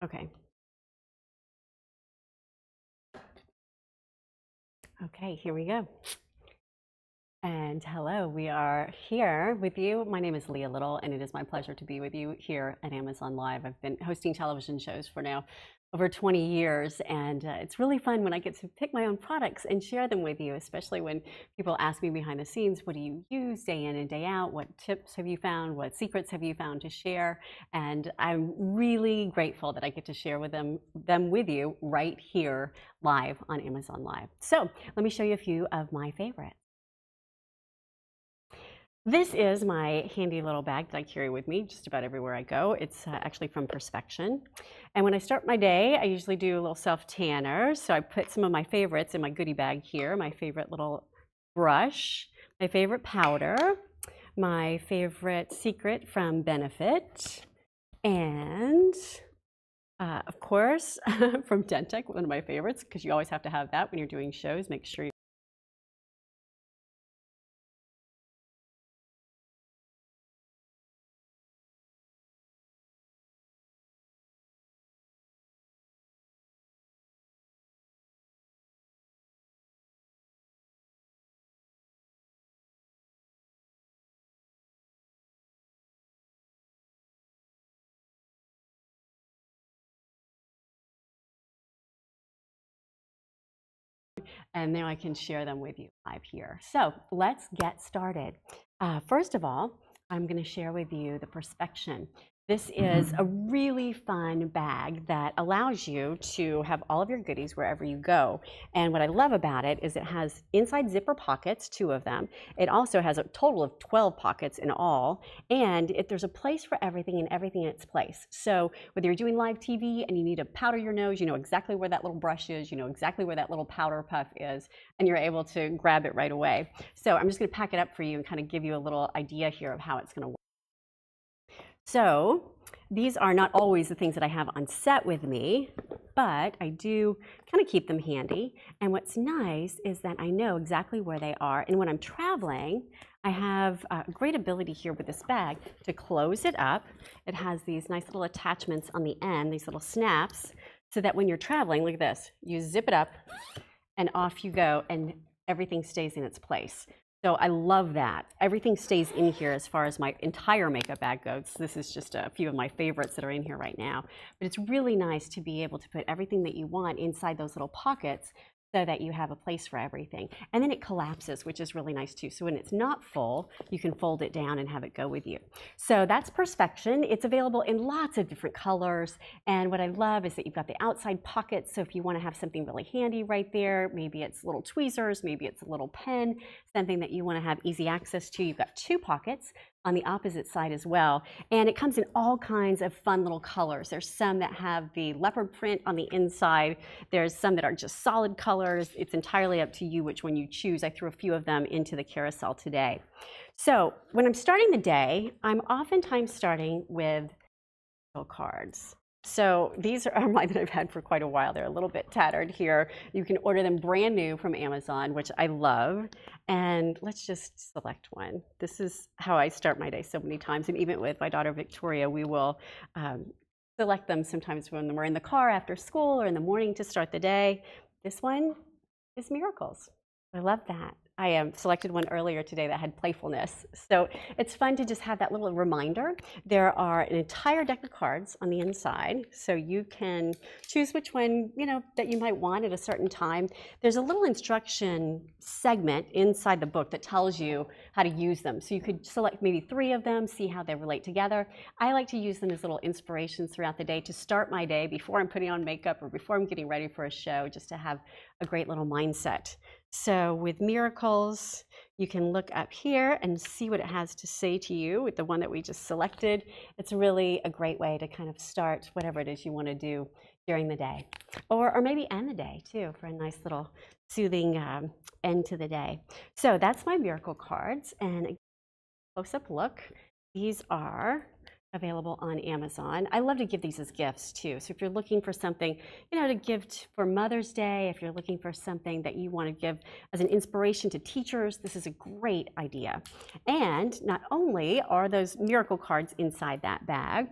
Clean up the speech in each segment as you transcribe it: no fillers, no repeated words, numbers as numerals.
Okay. Okay, here we go. And hello, we are here with you. My name is Leah Little, and it is my pleasure to be with you here at Amazon Live. I've been hosting television shows for now over 20 years, and it's really fun when I get to pick my own products and share them with you, especially when people ask me behind the scenes, what do you use day in and day out? What tips have you found? What secrets have you found to share? And I'm really grateful that I get to share with them with you right here live on Amazon Live. So let me show you a few of my favorites. This is my handy little bag that I carry with me just about everywhere I go. It's actually from Perspection. And when I start my day, I usually do a little self-tanner. So I put some of my favorites in my goodie bag here, my favorite little brush, my favorite powder, my favorite secret from Benefit, and of course, from Dentec, one of my favorites, because you always have to have that when you're doing shows. Make sure you and then I can share them with you live here. So let's get started. First of all, I'm going to share with you the Perspection. This is a really fun bag that allows you to have all of your goodies wherever you go. And what I love about it is it has inside zipper pockets, 2 of them. It also has a total of 12 pockets in all. And there's a place for everything and everything in its place. So whether you're doing live TV and you need to powder your nose, you know exactly where that little brush is, you know exactly where that little powder puff is, and you're able to grab it right away. So I'm just going to pack it up for you and kind of give you a little idea here of how it's going to work. So these are not always the things that I have on set with me, but I do kind of keep them handy. And what's nice is that I know exactly where they are. And when I'm traveling, I have a great ability here with this bag to close it up. It has these nice little attachments on the end, these little snaps, so that when you're traveling, look at this, you zip it up and off you go, and everything stays in its place. So I love that. Everything stays in here as far as my entire makeup bag goes. This is just a few of my favorites that are in here right now. But it's really nice to be able to put everything that you want inside those little pockets so that you have a place for everything. And then it collapses, which is really nice too. So when it's not full, you can fold it down and have it go with you. So that's Perspection. It's available in lots of different colors. And what I love is that you've got the outside pockets. So if you want to have something really handy right there, maybe it's little tweezers, maybe it's a little pen, something that you want to have easy access to. You've got 2 pockets on the opposite side as well. And it comes in all kinds of fun little colors. There's some that have the leopard print on the inside. There's some that are just solid colors. It's entirely up to you which one you choose. I threw a few of them into the carousel today. So when I'm starting the day, I'm oftentimes starting with cards. So these are mine that I've had for quite a while. They're a little bit tattered here. You can order them brand new from Amazon, which I love. And let's just select one. This is how I start my day so many times. And even with my daughter Victoria, we will select them sometimes when we're in the car after school or in the morning to start the day. This one is Miracles. I love that. I selected one earlier today that had playfulness. So it's fun to just have that little reminder. There are an entire deck of cards on the inside, so you can choose which one that you might want at a certain time. There's a little instruction segment inside the book that tells you how to use them. So you could select maybe 3 of them, see how they relate together. I like to use them as little inspirations throughout the day to start my day before I'm putting on makeup or before I'm getting ready for a show, just to have a great little mindset. So with Miracles, you can look up here and see what it has to say to you with the one that we just selected. It's really a great way to kind of start whatever it is you want to do during the day, or maybe end the day too, for a nice little soothing end to the day. So that's my Miracle cards, and a close-up look. These are available on Amazon. I love to give these as gifts too. So if you're looking for something, to give for Mother's Day, if you're looking for something that you want to give as an inspiration to teachers, this is a great idea. And not only are those Miracle cards inside that bag,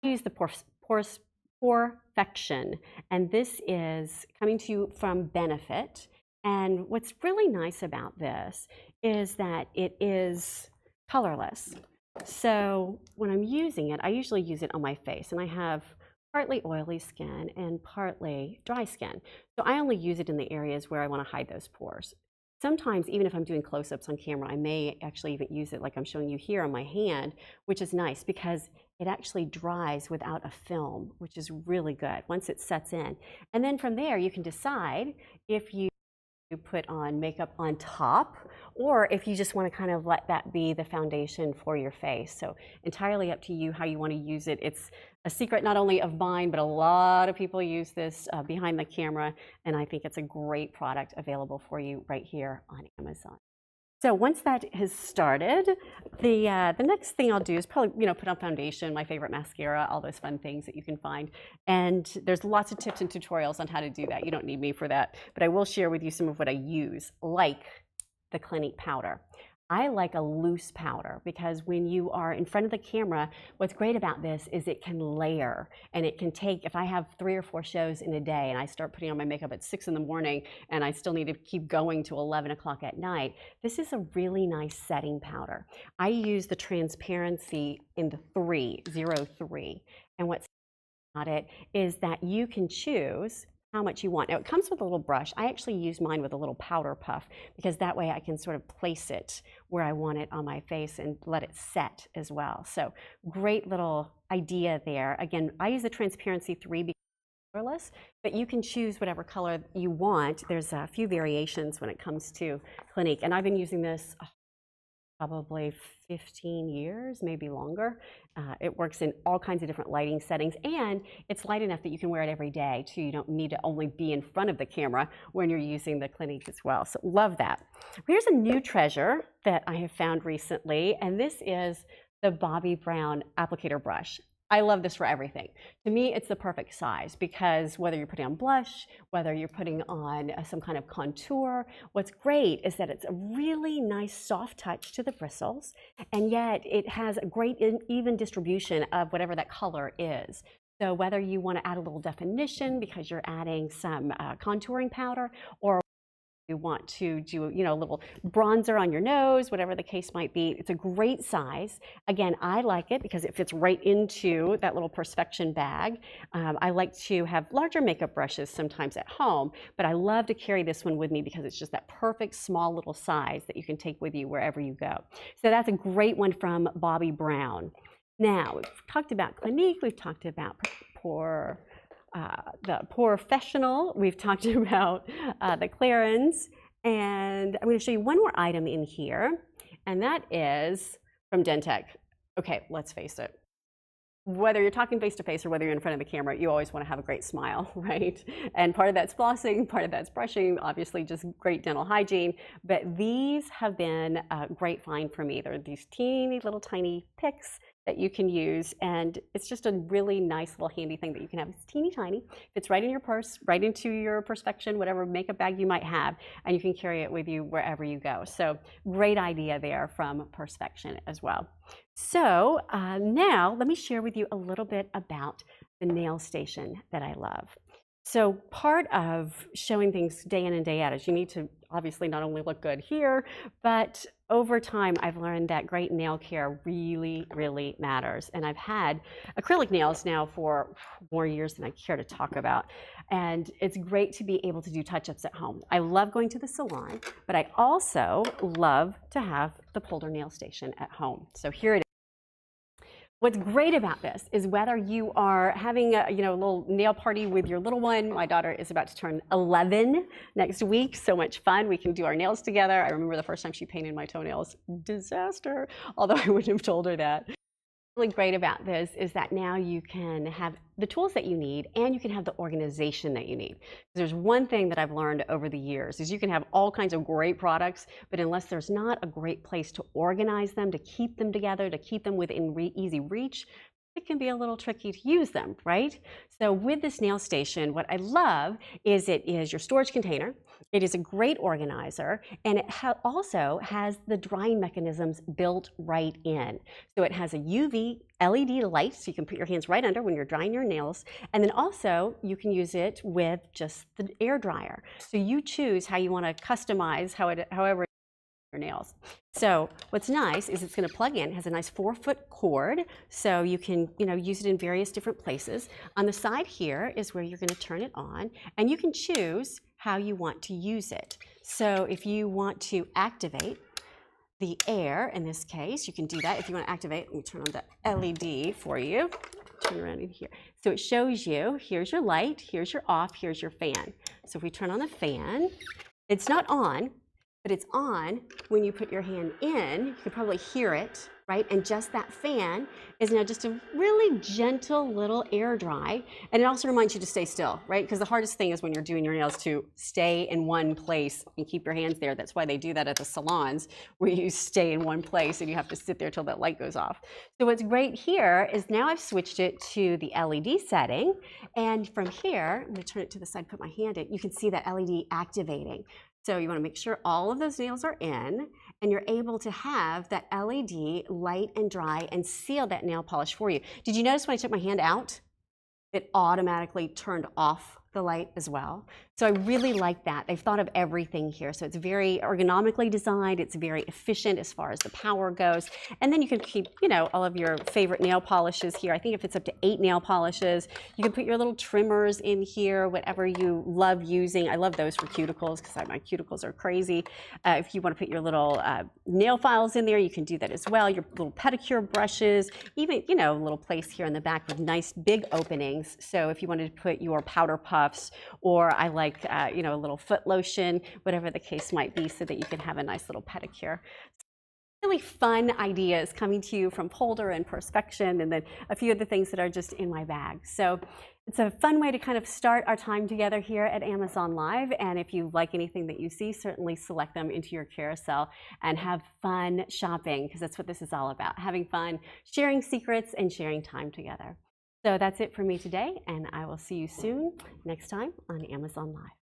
use the Porefection, and this is coming to you from Benefit. And what's really nice about this is that it is colorless. So when I'm using it, I usually use it on my face, and I have partly oily skin and partly dry skin. So I only use it in the areas where I want to hide those pores. Sometimes, even if I'm doing close-ups on camera, I may actually even use it like I'm showing you here on my hand, which is nice because it actually dries without a film, which is really good once it sets in. And then from there, you can decide if you put on makeup on top, or if you just want to kind of let that be the foundation for your face. So entirely up to you how you want to use it. It's a secret not only of mine, but a lot of people use this behind the camera, and I think it's a great product available for you right here on Amazon. So once that has started, the next thing I'll do is probably put on foundation, my favorite mascara, all those fun things that you can find. And there's lots of tips and tutorials on how to do that. You don't need me for that, but I will share with you some of what I use, like the Clinique powder. I like a loose powder because when you are in front of the camera, what's great about this is it can layer, and it can take, if I have 3 or 4 shows in a day and I start putting on my makeup at 6 in the morning and I still need to keep going to 11 o'clock at night, this is a really nice setting powder. I use the transparency in the 03. And what's about it is that you can choose how much you want. Now it comes with a little brush. I actually use mine with a little powder puff because that way I can sort of place it where I want it on my face and let it set as well. So great little idea there. Again, I use the Transparency 3 because it's colorless, but you can choose whatever color you want. There's a few variations when it comes to Clinique, and I've been using this probably 15 years, maybe longer. It works in all kinds of different lighting settings, and it's light enough that you can wear it every day too. You don't need to only be in front of the camera when you're using the Clinique as well. So love that. Here's a new treasure that I have found recently, and this is the Bobbi Brown applicator brush. I love this for everything. To me, it's the perfect size because whether you're putting on blush, whether you're putting on some kind of contour, what's great is that it's a really nice soft touch to the bristles, and yet it has a great even distribution of whatever that color is. So whether you want to add a little definition because you're adding some contouring powder, or you want to do, a little bronzer on your nose, whatever the case might be, it's a great size. Again, I like it because it fits right into that little Perspection bag. I like to have larger makeup brushes sometimes at home, but I love to carry this one with me because it's just that perfect small little size that you can take with you wherever you go. So that's a great one from Bobbi Brown. Now, we've talked about Clinique, we've talked about the Porefessional, we've talked about the Clarins, and I'm going to show you one more item in here, and that is from DenTek. Okay, let's face it. Whether you're talking face-to-face or whether you're in front of the camera, you always want to have a great smile, right? And part of that's flossing, part of that's brushing, obviously just great dental hygiene, but these have been a great find for me. They're these teeny little tiny picks that you can use, and it's just a really nice little handy thing that you can have. It's teeny tiny, fits right in your purse, right into your Perspection, whatever makeup bag you might have, and you can carry it with you wherever you go. So great idea there from Perspection as well. So now let me share with you a little bit about the nail station that I love. So part of showing things day in and day out is you need to obviously not only look good here, but over time I've learned that great nail care really, really matters. And I've had acrylic nails now for more years than I care to talk about. And it's great to be able to do touch-ups at home. I love going to the salon, but I also love to have the Polder nail station at home. So here it is. What's great about this is whether you are having a little nail party with your little one. My daughter is about to turn 11 next week. So much fun. We can do our nails together. I remember the first time she painted my toenails. Disaster. Although I wouldn't have told her that. What's really great about this is that now you can have the tools that you need, and you can have the organization that you need. There's one thing that I've learned over the years is you can have all kinds of great products, but unless there's not a great place to organize them, to keep them together, to keep them within easy reach, it can be a little tricky to use them, right? So with this nail station, what I love is it is your storage container. It is a great organizer, and it also has the drying mechanisms built right in. So it has a UV LED light, so you can put your hands right under when you're drying your nails, and then also you can use it with just the air dryer. So you choose how you want to customize however your nails. So what's nice is it's going to plug in. It has a nice 4-foot cord, so you can use it in various different places. On the side here is where you're going to turn it on, and you can choose how you want to use it. So if you want to activate the air, in this case, you can do that. If you want to activate, let me turn on the LED for you. Turn around in here. So it shows you, here's your light, here's your off, here's your fan. So if we turn on the fan, it's not on, but it's on when you put your hand in. You can probably hear it, right? And just that fan is now just a really gentle little air dry. And it also reminds you to stay still, right? Because the hardest thing is when you're doing your nails to stay in one place and keep your hands there. That's why they do that at the salons, where you stay in one place and you have to sit there till that light goes off. So what's great here is now I've switched it to the LED setting. And from here, I'm gonna turn it to the side, put my hand in, you can see that LED activating. So you want to make sure all of those nails are in, and you're able to have that LED light and dry and seal that nail polish for you. Did you notice when I took my hand out, it automatically turned off the light as well? So I really like that. They've thought of everything here. So it's very ergonomically designed. It's very efficient as far as the power goes. And then you can keep, all of your favorite nail polishes here. I think if it's up to 8 nail polishes, you can put your little trimmers in here, whatever you love using. I love those for cuticles because my cuticles are crazy. If you want to put your little nail files in there, you can do that as well. Your little pedicure brushes, even, a little place here in the back with nice big openings. So if you wanted to put your powder puffs, or I like, a little foot lotion, whatever the case might be, so that you can have a nice little pedicure. Really fun ideas coming to you from Polder and Perspection, and then a few of the things that are just in my bag. So it's a fun way to kind of start our time together here at Amazon Live. And if you like anything that you see, certainly select them into your carousel and have fun shopping, because that's what this is all about, having fun, sharing secrets, and sharing time together. So that's it for me today, and I will see you soon next time on Amazon Live.